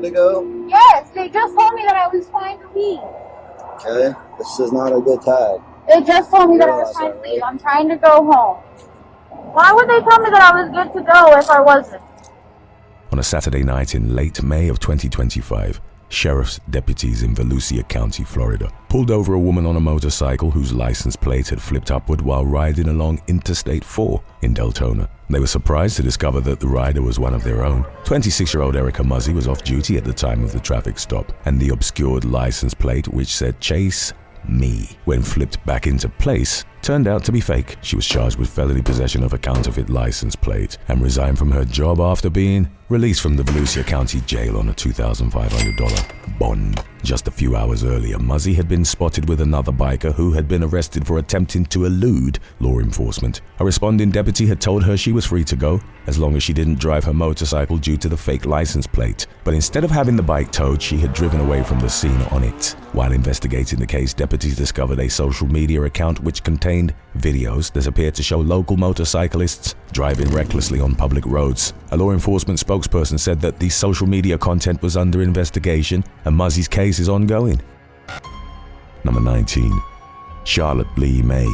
to go? Yes, they just told me that I was fine to leave. Okay, this is not a good time. They just told me that I was fine to leave. I'm trying to go home. Why would they tell me that I was good to go if I wasn't? On a Saturday night in late May of 2025, sheriff's deputies in Volusia County, Florida, pulled over a woman on a motorcycle whose license plate had flipped upward while riding along Interstate 4 in Deltona. They were surprised to discover that the rider was one of their own. 26-year-old Erica Muzzy was off duty at the time of the traffic stop, and the obscured license plate, which said "Chase Me," when flipped back into place, turned out to be fake. She was charged with felony possession of a counterfeit license plate and resigned from her job after being released from the Volusia County Jail on a $2,500 bond. Just a few hours earlier, Muzzy had been spotted with another biker who had been arrested for attempting to elude law enforcement. A responding deputy had told her she was free to go as long as she didn't drive her motorcycle due to the fake license plate. But instead of having the bike towed, she had driven away from the scene on it. While investigating the case, deputies discovered a social media account which contained videos that appeared to show local motorcyclists driving recklessly on public roads. A law enforcement spokesperson said that the social media content was under investigation and Muzzy's case is ongoing. Number 19. Charlotte Lee May.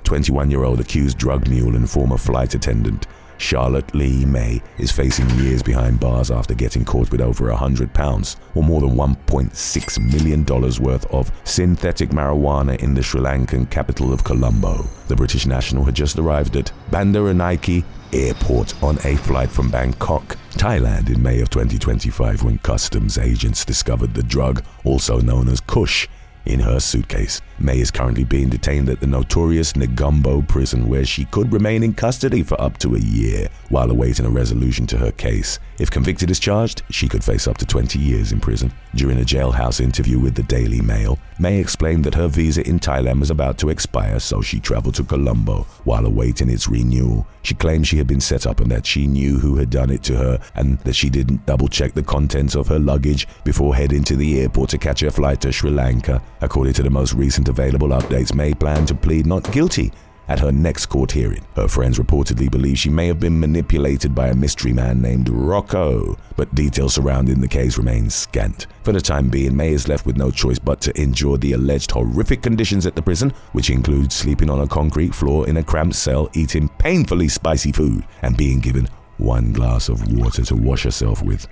21-year-old accused drug mule and former flight attendant Charlotte Lee May is facing years behind bars after getting caught with over 100 pounds, or more than $1.6 million worth of synthetic marijuana in the Sri Lankan capital of Colombo. The British national had just arrived at Bandaranaike Airport on a flight from Bangkok, Thailand in May of 2025 when customs agents discovered the drug, also known as Kush, in her suitcase. May is currently being detained at the notorious Negombo prison, where she could remain in custody for up to a year while awaiting a resolution to her case. If convicted as charged, she could face up to 20 years in prison. During a jailhouse interview with the Daily Mail, May explained that her visa in Thailand was about to expire, so she traveled to Colombo while awaiting its renewal. She claimed she had been set up and that she knew who had done it to her, and that she didn't double-check the contents of her luggage before heading to the airport to catch a flight to Sri Lanka. According to the most recent available updates, May planned to plead not guilty at her next court hearing. Her friends reportedly believe she may have been manipulated by a mystery man named Rocco, but details surrounding the case remain scant. For the time being, May is left with no choice but to endure the alleged horrific conditions at the prison, which include sleeping on a concrete floor in a cramped cell, eating painfully spicy food, and being given one glass of water to wash herself with.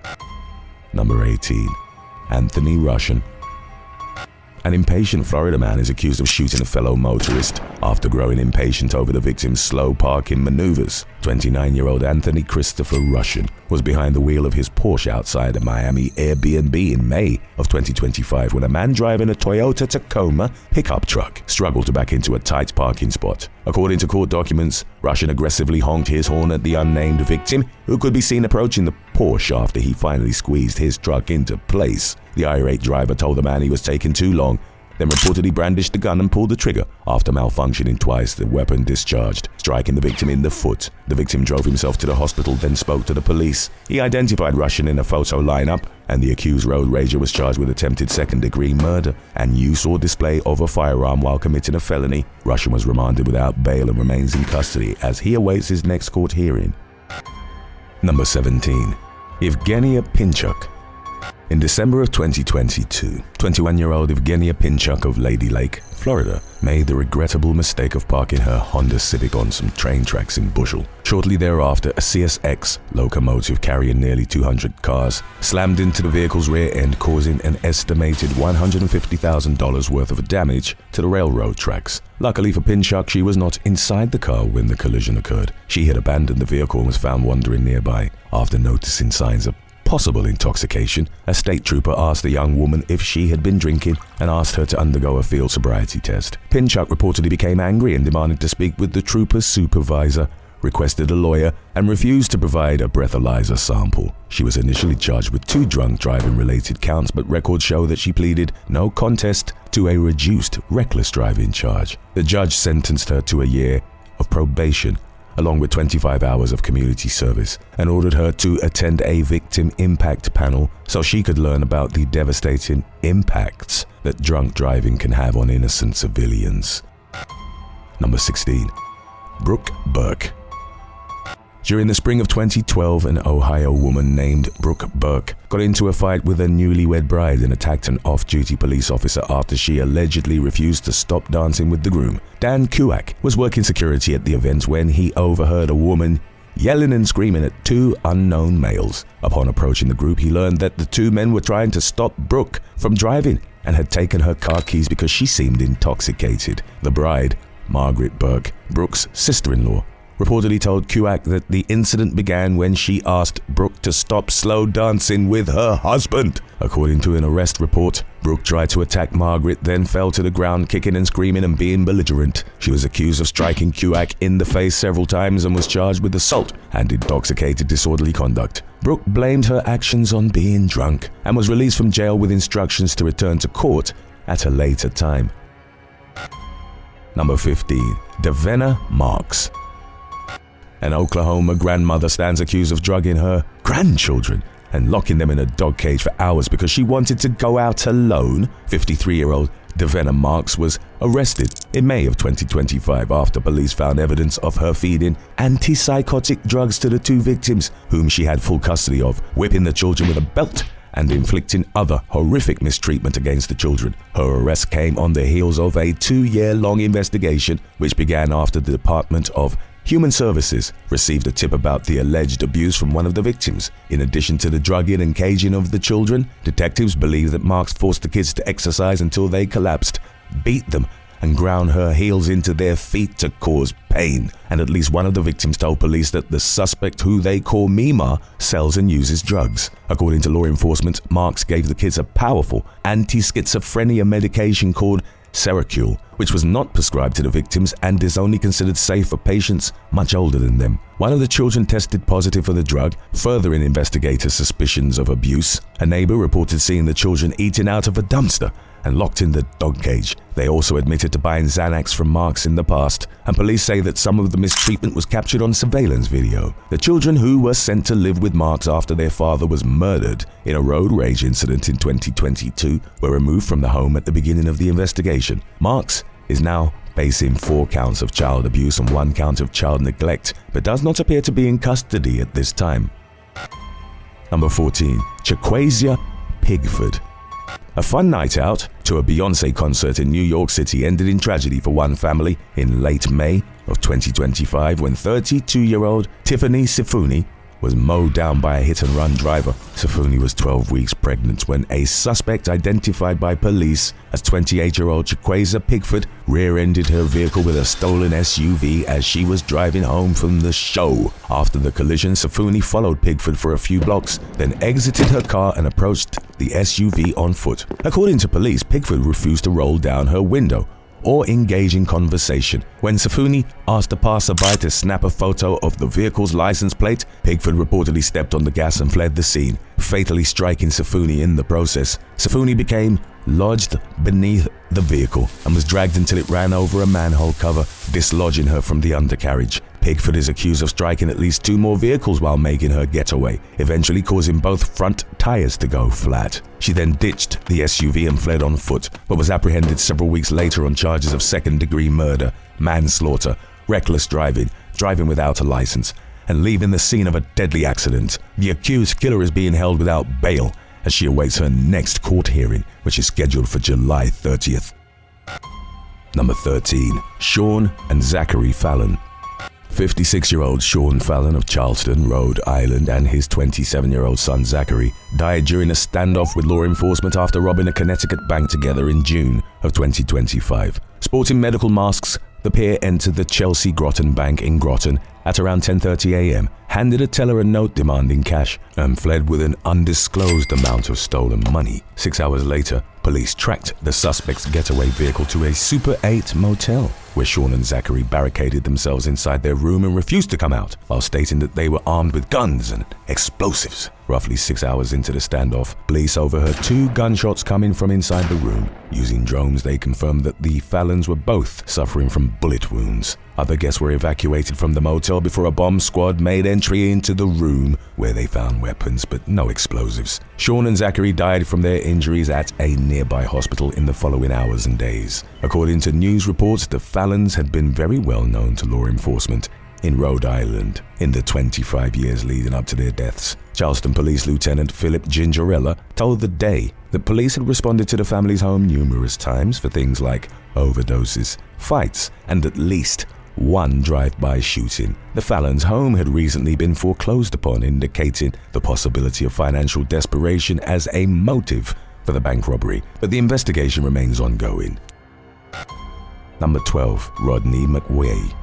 Number 18. Anthony Russian. An impatient Florida man is accused of shooting a fellow motorist after growing impatient over the victim's slow parking maneuvers. 29-year-old Anthony Christopher Russian was behind the wheel of his Porsche outside a Miami Airbnb in May of 2025 when a man driving a Toyota Tacoma pickup truck struggled to back into a tight parking spot. According to court documents, Russian aggressively honked his horn at the unnamed victim, who could be seen approaching the Porsche after he finally squeezed his truck into place. The irate driver told the man he was taking too long, then reportedly brandished the gun and pulled the trigger. After malfunctioning twice, the weapon discharged, striking the victim in the foot. The victim drove himself to the hospital, then spoke to the police. He identified Russian in a photo lineup, and the accused road rager was charged with attempted second-degree murder and use or display of a firearm while committing a felony. Russian was remanded without bail and remains in custody as he awaits his next court hearing. Number 17. Ievgeniia Pinchuk. In December of 2022, 21-year-old Ievgeniia Pinchuk of Lady Lake, Florida, made the regrettable mistake of parking her Honda Civic on some train tracks in Bushel. Shortly thereafter, a CSX locomotive carrying nearly 200 cars slammed into the vehicle's rear end, causing an estimated $150,000 worth of damage to the railroad tracks. Luckily for Pinchuk, she was not inside the car when the collision occurred. She had abandoned the vehicle and was found wandering nearby. After noticing signs of possible intoxication, a state trooper asked the young woman if she had been drinking and asked her to undergo a field sobriety test. Pinchuk reportedly became angry and demanded to speak with the trooper's supervisor, requested a lawyer, and refused to provide a breathalyzer sample. She was initially charged with 2 drunk driving-related counts, but records show that she pleaded no contest to a reduced reckless driving charge. The judge sentenced her to a year of probation along with 25 hours of community service, and ordered her to attend a victim impact panel so she could learn about the devastating impacts that drunk driving can have on innocent civilians. Number 16. Brooke Burke. During the spring of 2012, an Ohio woman named Brooke Burke got into a fight with a newlywed bride and attacked an off-duty police officer after she allegedly refused to stop dancing with the groom. Dan Kuak was working security at the event when he overheard a woman yelling and screaming at two unknown males. Upon approaching the group, he learned that the two men were trying to stop Brooke from driving and had taken her car keys because she seemed intoxicated. The bride, Margaret Burke, Brooke's sister-in-law, reportedly told Kuak that the incident began when she asked Brooke to stop slow dancing with her husband. According to an arrest report, Brooke tried to attack Margaret, then fell to the ground kicking and screaming and being belligerent. She was accused of striking Kuak in the face several times and was charged with assault and intoxicated disorderly conduct. Brooke blamed her actions on being drunk and was released from jail with instructions to return to court at a later time. Number 15. Davena Marx. An Oklahoma grandmother stands accused of drugging her grandchildren and locking them in a dog cage for hours because she wanted to go out alone. 53-year-old Davena Marx was arrested in May of 2025 after police found evidence of her feeding antipsychotic drugs to the two victims, whom she had full custody of, whipping the children with a belt and inflicting other horrific mistreatment against the children. Her arrest came on the heels of a 2-year-long investigation, which began after the Department of Human Services received a tip about the alleged abuse from one of the victims. In addition to the drugging and caging of the children, detectives believe that Marx forced the kids to exercise until they collapsed, beat them, and ground her heels into their feet to cause pain. And at least one of the victims told police that the suspect, who they call Mima, sells and uses drugs. According to law enforcement, Marx gave the kids a powerful anti-schizophrenia medication called Seroquel, which was not prescribed to the victims and is only considered safe for patients much older than them. One of the children tested positive for the drug, furthering investigators' suspicions of abuse. A neighbor reported seeing the children eating out of a dumpster and locked in the dog cage. They also admitted to buying Xanax from Marx in the past, and police say that some of the mistreatment was captured on surveillance video. The children, who were sent to live with Marx after their father was murdered in a road rage incident in 2022, were removed from the home at the beginning of the investigation. Marx is now facing 4 counts of child abuse and 1 count of child neglect, but does not appear to be in custody at this time. Number 14. Chaquasia Pigford. A fun night out to a Beyoncé concert in New York City ended in tragedy for one family in late May of 2025 when 32-year-old Tiffany Sifuni was mowed down by a hit-and-run driver. Sifuni was 12 weeks pregnant when a suspect identified by police as 28-year-old Chaquasia Pigford rear-ended her vehicle with a stolen SUV as she was driving home from the show. After the collision, Sifuni followed Pigford for a few blocks, then exited her car and approached the SUV on foot. According to police, Pigford refused to roll down her window or engage in conversation. When Sifuni asked a passerby to snap a photo of the vehicle's license plate, Pigford reportedly stepped on the gas and fled the scene, fatally striking Sifuni in the process. Sifuni became lodged beneath the vehicle and was dragged until it ran over a manhole cover, dislodging her from the undercarriage. Pigford is accused of striking at least 2 more vehicles while making her getaway, eventually causing both front tires to go flat. She then ditched the SUV and fled on foot, but was apprehended several weeks later on charges of second-degree murder, manslaughter, reckless driving, driving without a license, and leaving the scene of a deadly accident. The accused killer is being held without bail as she awaits her next court hearing, which is scheduled for July 30th. Number 13. Shaun and Zachary Fallon. 56-year-old Shaun Fallon of Charleston, Rhode Island, and his 27-year-old son Zachary died during a standoff with law enforcement after robbing a Connecticut bank together in June of 2025. Sporting medical masks, the pair entered the Chelsea Groton Bank in Groton at around 10:30 a.m., handed a teller a note demanding cash, and fled with an undisclosed amount of stolen money. 6 hours later, police tracked the suspect's getaway vehicle to a Super 8 motel, where Shaun and Zachary barricaded themselves inside their room and refused to come out, while stating that they were armed with guns and explosives. Roughly 6 hours into the standoff, police overheard 2 gunshots coming from inside the room. Using drones, they confirmed that the Fallons were both suffering from bullet wounds. Other guests were evacuated from the motel before a bomb squad made entry into the room, where they found weapons but no explosives. Shaun and Zachary died from their injuries at a nearby hospital in the following hours and days. According to news reports, the Fallons had been very well known to law enforcement in Rhode Island. In the 25 years leading up to their deaths, Charleston Police Lieutenant Philip Gingerella told The Day that police had responded to the family's home numerous times for things like overdoses, fights, and at least one drive-by shooting. The Fallons' home had recently been foreclosed upon, indicating the possibility of financial desperation as a motive for the bank robbery, but the investigation remains ongoing. Number 12. Rodney McWeay.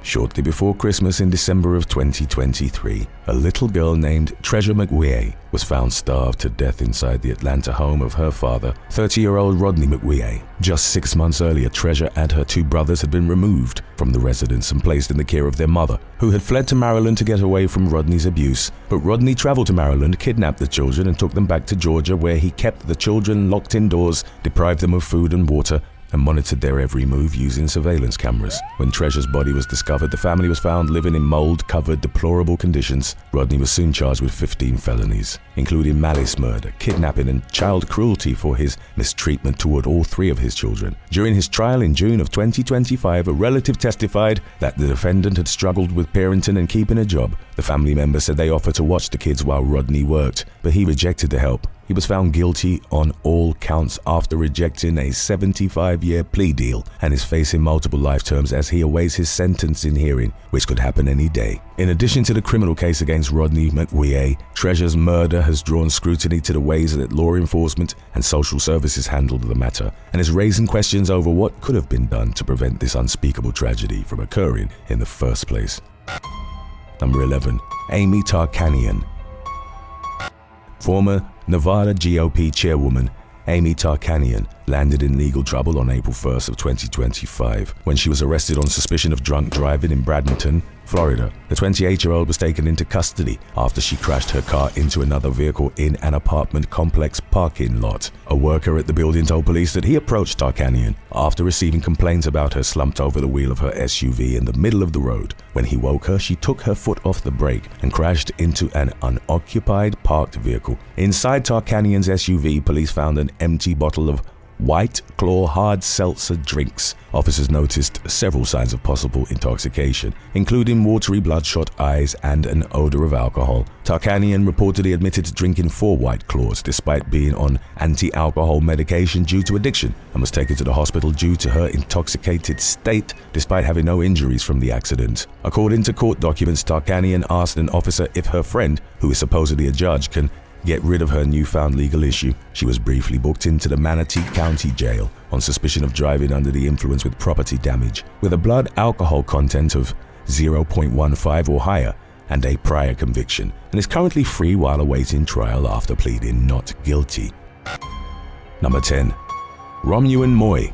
Shortly before Christmas in December of 2023, a little girl named Treasure McWeay was found starved to death inside the Atlanta home of her father, 30-year-old Rodney McWeay. Just 6 months earlier, Treasure and her two brothers had been removed from the residence and placed in the care of their mother, who had fled to Maryland to get away from Rodney's abuse. But Rodney traveled to Maryland, kidnapped the children, and took them back to Georgia, where he kept the children locked indoors, deprived them of food and water, and monitored their every move using surveillance cameras. When Treasure's body was discovered, the family was found living in mold-covered, deplorable conditions. Rodney was soon charged with 15 felonies, including malice murder, kidnapping, and child cruelty for his mistreatment toward all three of his children. During his trial in June of 2025, a relative testified that the defendant had struggled with parenting and keeping a job. The family member said they offered to watch the kids while Rodney worked, but he rejected the help. He was found guilty on all counts after rejecting a 75-year plea deal and is facing multiple life terms as he awaits his sentencing hearing, which could happen any day. In addition to the criminal case against Rodney McWeay, Treasure's murder has drawn scrutiny to the ways that law enforcement and social services handled the matter, and is raising questions over what could have been done to prevent this unspeakable tragedy from occurring in the first place. Number 11. Amy Tarkanian. Former Nevada GOP chairwoman Amy Tarkanian landed in legal trouble on April 1st of 2025 when she was arrested on suspicion of drunk driving in Bradenton, Florida. The 28-year-old was taken into custody after she crashed her car into another vehicle in an apartment complex parking lot. A worker at the building told police that he approached Tarkanian after receiving complaints about her slumped over the wheel of her SUV in the middle of the road. When he woke her, she took her foot off the brake and crashed into an unoccupied parked vehicle. Inside Tarkanian's SUV, police found an empty bottle of White Claw hard seltzer drinks. Officers noticed several signs of possible intoxication, including watery bloodshot eyes and an odor of alcohol. Tarkanian reportedly admitted to drinking 4 White Claws despite being on anti-alcohol medication due to addiction, and was taken to the hospital due to her intoxicated state despite having no injuries from the accident. According to court documents, Tarkanian asked an officer if her friend, who is supposedly a judge, can get rid of her newfound legal issue. She was briefly booked into the Manatee County Jail on suspicion of driving under the influence with property damage, with a blood alcohol content of 0.15 or higher and a prior conviction, and is currently free while awaiting trial after pleading not guilty. Number 10. Romuan Moye.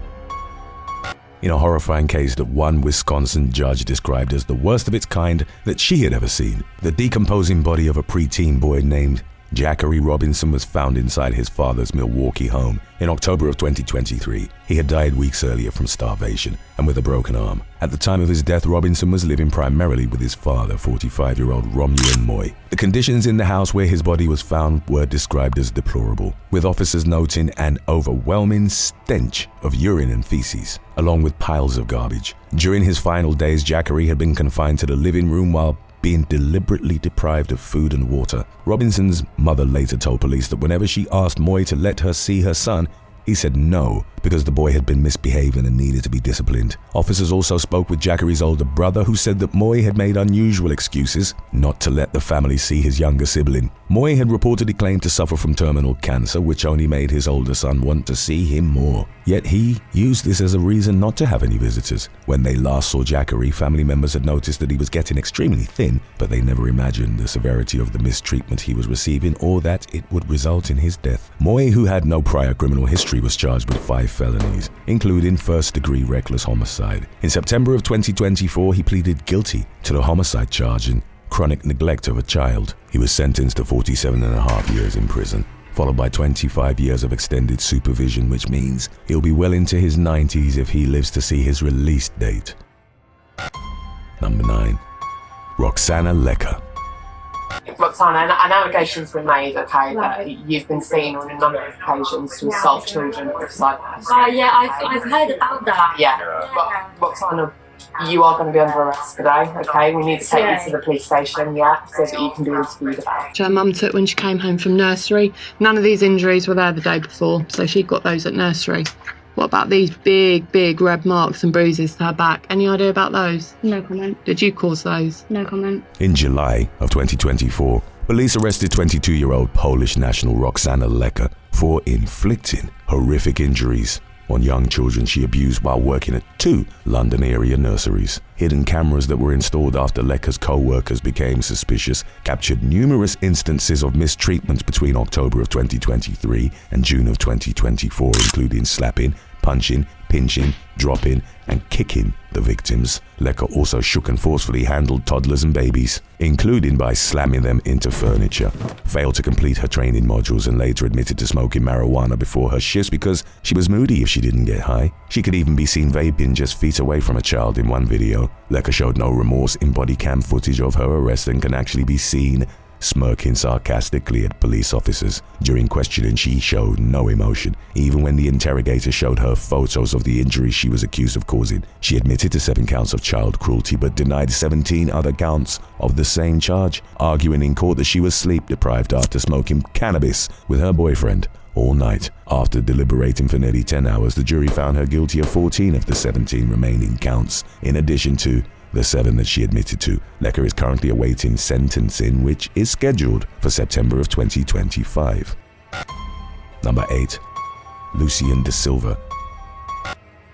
In a horrifying case that one Wisconsin judge described as the worst of its kind that she had ever seen, the decomposing body of a preteen boy named Zachary Robinson was found inside his father's Milwaukee home in October of 2023. He had died weeks earlier from starvation and with a broken arm. At the time of his death, Robinson was living primarily with his father, 45-year-old Romuan Moye. The conditions in the house where his body was found were described as deplorable, with officers noting an overwhelming stench of urine and feces, along with piles of garbage. During his final days, Zachary had been confined to the living room while being deliberately deprived of food and water. Robinson's mother later told police that whenever she asked Moye to let her see her son, he said no, because the boy had been misbehaving and needed to be disciplined. Officers also spoke with Zachary's older brother, who said that Moye had made unusual excuses not to let the family see his younger sibling. Moye had reportedly claimed to suffer from terminal cancer, which only made his older son want to see him more. Yet he used this as a reason not to have any visitors. When they last saw Zachary, family members had noticed that he was getting extremely thin, but they never imagined the severity of the mistreatment he was receiving or that it would result in his death. Moye, who had no prior criminal history, was charged with 5 felonies, including first-degree reckless homicide. In September of 2024, he pleaded guilty to the homicide charge and chronic neglect of a child. He was sentenced to 47.5 years in prison, followed by 25 years of extended supervision, which means he'll be well into his 90s if he lives to see his release date. Number 9. Roksana Lecka. Roksana, an allegation's been made, that you've been seen on a number of occasions to assault children with cycles. Yeah, I've heard about that. Yeah. Roksana, you are going to be under arrest today, okay? We need to take you to the police station, so that you can be interviewed about it. Her mum took when she came home from nursery. None of these injuries were there the day before, so she got those at nursery. What about these big red marks and bruises to her back? Any idea about those? No comment. Did you cause those? No comment. In July of 2024, police arrested 22-year-old Polish national Roksana Lecka for inflicting horrific injuries on young children she abused while working at 2 London area nurseries. Hidden cameras that were installed after Lecka's co-workers became suspicious captured numerous instances of mistreatment between October of 2023 and June of 2024, including slapping, punching, pinching, dropping, and kicking the victims. Lecka also shook and forcefully handled toddlers and babies, including by slamming them into furniture. Failed to complete her training modules and later admitted to smoking marijuana before her shifts because she was moody if she didn't get high. She could even be seen vaping just feet away from a child in one video. Lecka showed no remorse in body cam footage of her arrest and can actually be seen smirking sarcastically at police officers. During questioning, she showed no emotion. Even when the interrogator showed her photos of the injuries she was accused of causing, she admitted to 7 counts of child cruelty but denied 17 other counts of the same charge, arguing in court that she was sleep deprived after smoking cannabis with her boyfriend all night. After deliberating for nearly 10 hours, the jury found her guilty of 14 of the 17 remaining counts, in addition to the 7 that she admitted to. Lecka is currently awaiting sentencing, which is scheduled for September of 2025. Number 8. Lucien DaSilva.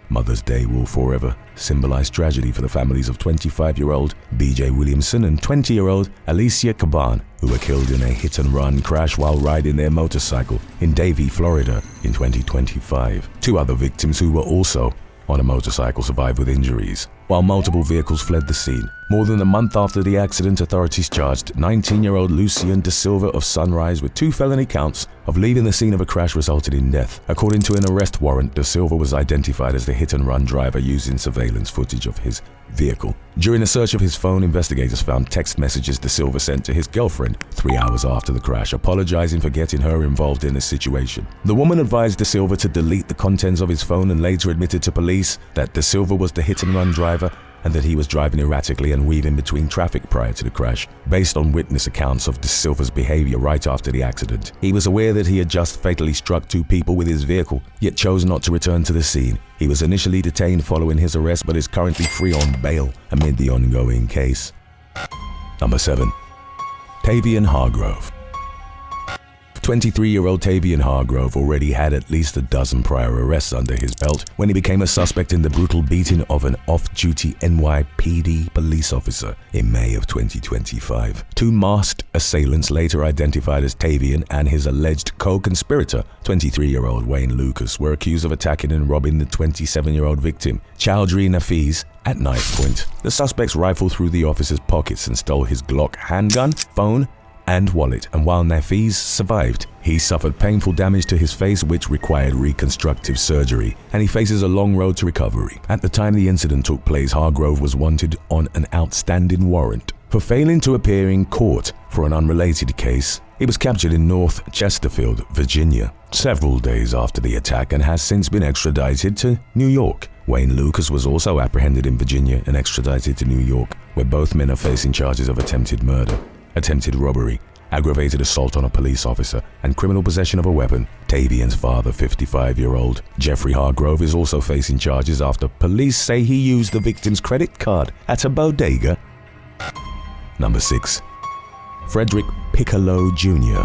Mother's Day will forever symbolize tragedy for the families of 25-year-old BJ Williamson and 20-year-old Alicia Caban, who were killed in a hit-and-run crash while riding their motorcycle in Davie, Florida in 2025. 2 other victims who were also on a motorcycle survived with injuries, while multiple vehicles fled the scene. More than a month after the accident, authorities charged 19-year-old Lucien DaSilva of Sunrise with 2 felony counts of leaving the scene of a crash resulted in death. According to an arrest warrant, DaSilva was identified as the hit-and-run driver using surveillance footage of his vehicle. During a search of his phone, investigators found text messages DaSilva sent to his girlfriend 3 hours after the crash, apologizing for getting her involved in the situation. The woman advised DaSilva to delete the contents of his phone and later admitted to police that DaSilva was the hit-and-run driver and that he was driving erratically and weaving between traffic prior to the crash. Based on witness accounts of DaSilva's behavior right after the accident, he was aware that he had just fatally struck 2 people with his vehicle, yet chose not to return to the scene. He was initially detained following his arrest but is currently free on bail amid the ongoing case. Number 7. Taveon Hargrove. 23-year-old Taveon Hargrove already had at least a dozen prior arrests under his belt when he became a suspect in the brutal beating of an off-duty NYPD police officer in May of 2025. 2 masked assailants, later identified as Taveon and his alleged co-conspirator, 23-year-old Wayne Lucas, were accused of attacking and robbing the 27-year-old victim, Chowdhury Nafees, at knife point. The suspects rifled through the officer's pockets and stole his Glock handgun, phone, and wallet, and while Nafees survived, he suffered painful damage to his face which required reconstructive surgery, and he faces a long road to recovery. At the time the incident took place, Hargrove was wanted on an outstanding warrant for failing to appear in court for an unrelated case. He was captured in North Chesterfield, Virginia, several days after the attack and has since been extradited to New York. Wayne Lucas was also apprehended in Virginia and extradited to New York, where both men are facing charges of attempted murder, attempted robbery, aggravated assault on a police officer, and criminal possession of a weapon. Taveon's father, 55-year-old Jeffrey Hargrove, is also facing charges after police say he used the victim's credit card at a bodega. Number 6. Fredrick Piccolo Jr.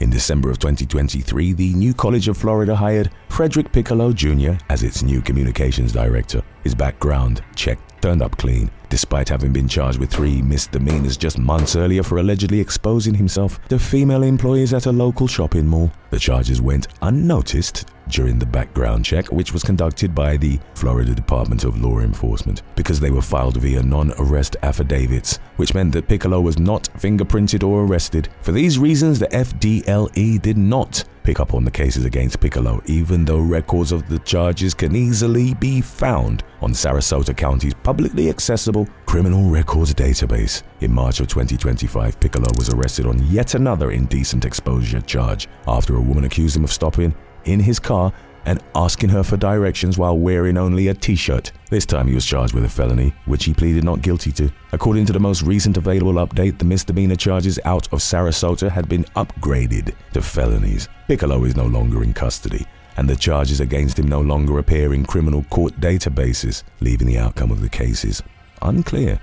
In December of 2023, the New College of Florida hired Fredrick Piccolo Jr. as its new communications director. His background check turned up clean, despite having been charged with 3 misdemeanors just months earlier for allegedly exposing himself to female employees at a local shopping mall. The charges went unnoticed during the background check, which was conducted by the Florida Department of Law Enforcement, because they were filed via non-arrest affidavits, which meant that Piccolo was not fingerprinted or arrested. For these reasons, the FDLE did not pick up on the cases against Piccolo, even though records of the charges can easily be found on Sarasota County's publicly accessible criminal records database. In March of 2025, Piccolo was arrested on yet another indecent exposure charge after a woman accused him of stopping in his car and asking her for directions while wearing only a t-shirt. This time he was charged with a felony, which he pleaded not guilty to. According to the most recent available update, the misdemeanor charges out of Sarasota had been upgraded to felonies. Piccolo is no longer in custody, and the charges against him no longer appear in criminal court databases, leaving the outcome of the cases unclear.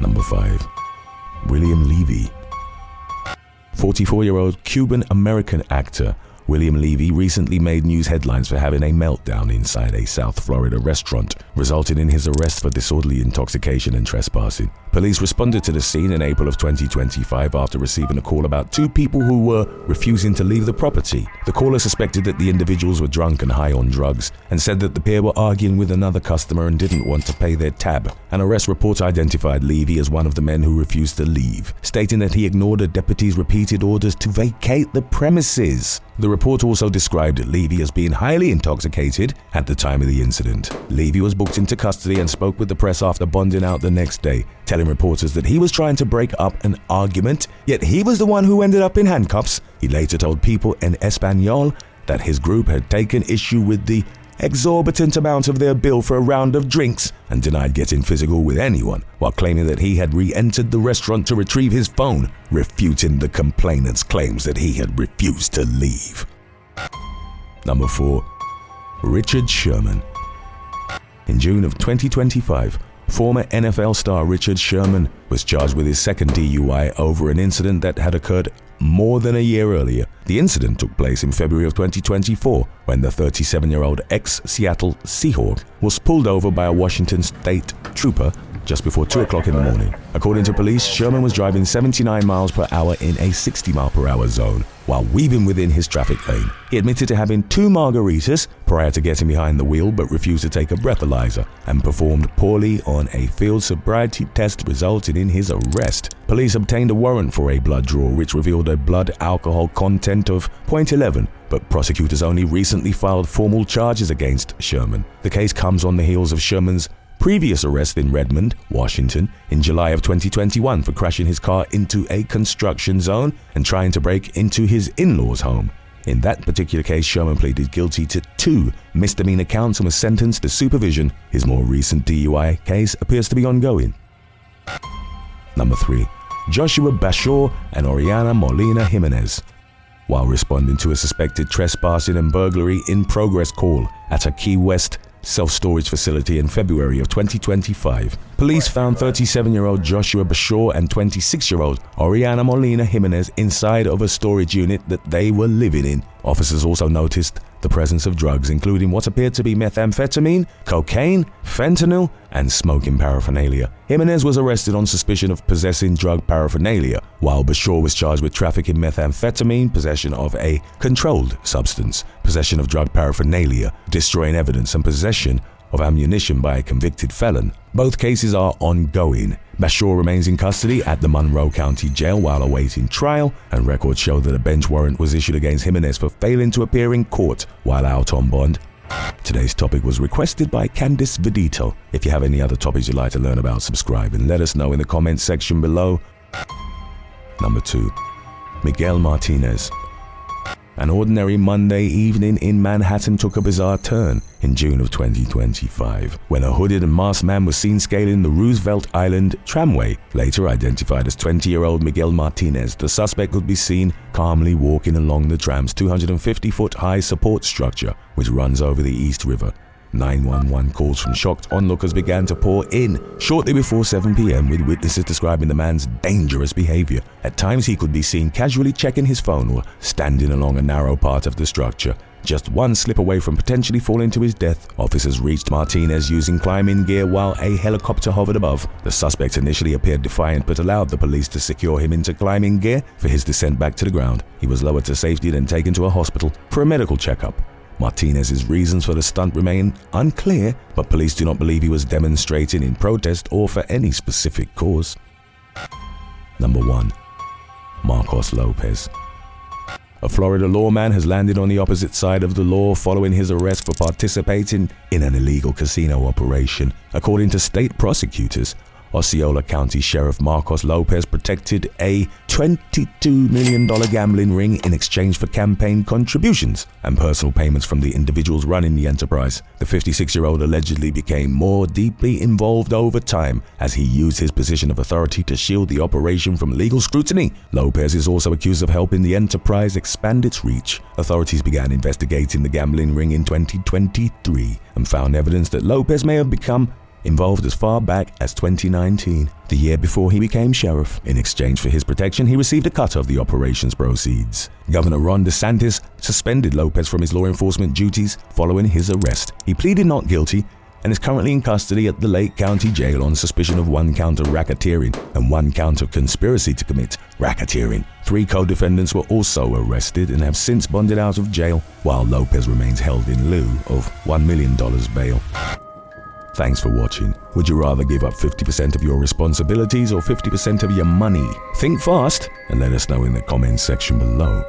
Number 5. William Levy. 44-year-old Cuban-American actor William Levy recently made news headlines for having a meltdown inside a South Florida restaurant, resulting in his arrest for disorderly intoxication and trespassing. Police responded to the scene in April of 2025 after receiving a call about 2 people who were refusing to leave the property. The caller suspected that the individuals were drunk and high on drugs and said that the pair were arguing with another customer and didn't want to pay their tab. An arrest report identified Levy as one of the men who refused to leave, stating that he ignored a deputy's repeated orders to vacate the premises. The report also described Levy as being highly intoxicated at the time of the incident. Levy was booked into custody and spoke with the press after bonding out the next day, telling reporters that he was trying to break up an argument, yet he was the one who ended up in handcuffs. He later told People en Español that his group had taken issue with the exorbitant amount of their bill for a round of drinks and denied getting physical with anyone, while claiming that he had re-entered the restaurant to retrieve his phone, refuting the complainant's claims that he had refused to leave. Number 4. Richard Sherman. In June of 2025, former NFL star Richard Sherman was charged with his second DUI over an incident that had occurred more than a year earlier. The incident took place in February of 2024 when the 37-year-old ex-Seattle Seahawk was pulled over by a Washington state trooper just before 2 o'clock in the morning. According to police, Sherman was driving 79 miles per hour in a 60 mile per hour zone while weaving within his traffic lane. He admitted to having 2 margaritas prior to getting behind the wheel but refused to take a breathalyzer and performed poorly on a field sobriety test, resulting in his arrest. Police obtained a warrant for a blood draw which revealed a blood alcohol content of 0.11, but prosecutors only recently filed formal charges against Sherman. The case comes on the heels of Sherman's previous arrest in Redmond, Washington, in July of 2021 for crashing his car into a construction zone and trying to break into his in-laws' home. In that particular case, Sherman pleaded guilty to 2 misdemeanor counts and was sentenced to supervision. His more recent DUI case appears to be ongoing. Number 3. Joshua Bashore and Oriana Molina Jimenez. While responding to a suspected trespassing and burglary in progress call at a Key West self-storage facility in February of 2025, police found 37-year-old Joshua Bashore and 26-year-old Oriana Molina Jimenez inside of a storage unit that they were living in. Officers also noticed the presence of drugs, including what appeared to be methamphetamine, cocaine, fentanyl, and smoking paraphernalia. Jimenez was arrested on suspicion of possessing drug paraphernalia, while Bashore was charged with trafficking methamphetamine, possession of a controlled substance, possession of drug paraphernalia, destroying evidence, and possession of ammunition by a convicted felon. Both cases are ongoing. Bashore remains in custody at the Monroe County Jail while awaiting trial, and records show that a bench warrant was issued against Jimenez for failing to appear in court while out on bond. Today's topic was requested by Candice Vidito. If you have any other topics you'd like to learn about, subscribe and let us know in the comments section below. Number 2. Miguel Martinez. An ordinary Monday evening in Manhattan took a bizarre turn in June of 2025 when a hooded and masked man was seen scaling the Roosevelt Island tramway. Later identified as 20-year-old Miguel Martinez, the suspect could be seen calmly walking along the tram's 250-foot high support structure which runs over the East River. 911 calls from shocked onlookers began to pour in shortly before 7 p.m. with witnesses describing the man's dangerous behavior. At times he could be seen casually checking his phone or standing along a narrow part of the structure, just one slip away from potentially falling to his death. Officers reached Martinez using climbing gear while a helicopter hovered above. The suspect initially appeared defiant but allowed the police to secure him into climbing gear for his descent back to the ground. He was lowered to safety then taken to a hospital for a medical checkup. Martinez's reasons for the stunt remain unclear, but police do not believe he was demonstrating in protest or for any specific cause. Number 1. Marcos Lopez. A Florida lawman has landed on the opposite side of the law following his arrest for participating in an illegal casino operation. According to state prosecutors, Osceola County Sheriff Marcos Lopez protected a $22 million gambling ring in exchange for campaign contributions and personal payments from the individuals running the enterprise. The 56-year-old allegedly became more deeply involved over time as he used his position of authority to shield the operation from legal scrutiny. Lopez is also accused of helping the enterprise expand its reach. Authorities began investigating the gambling ring in 2023 and found evidence that Lopez may have become involved as far back as 2019, the year before he became sheriff. In exchange for his protection, he received a cut of the operation's proceeds. Governor Ron DeSantis suspended Lopez from his law enforcement duties following his arrest. He pleaded not guilty and is currently in custody at the Lake County Jail on suspicion of 1 count of racketeering and 1 count of conspiracy to commit racketeering. 3 co-defendants were also arrested and have since bonded out of jail, while Lopez remains held in lieu of $1 million bail. Thanks for watching. Would you rather give up 50% of your responsibilities or 50% of your money? Think fast and let us know in the comments section below.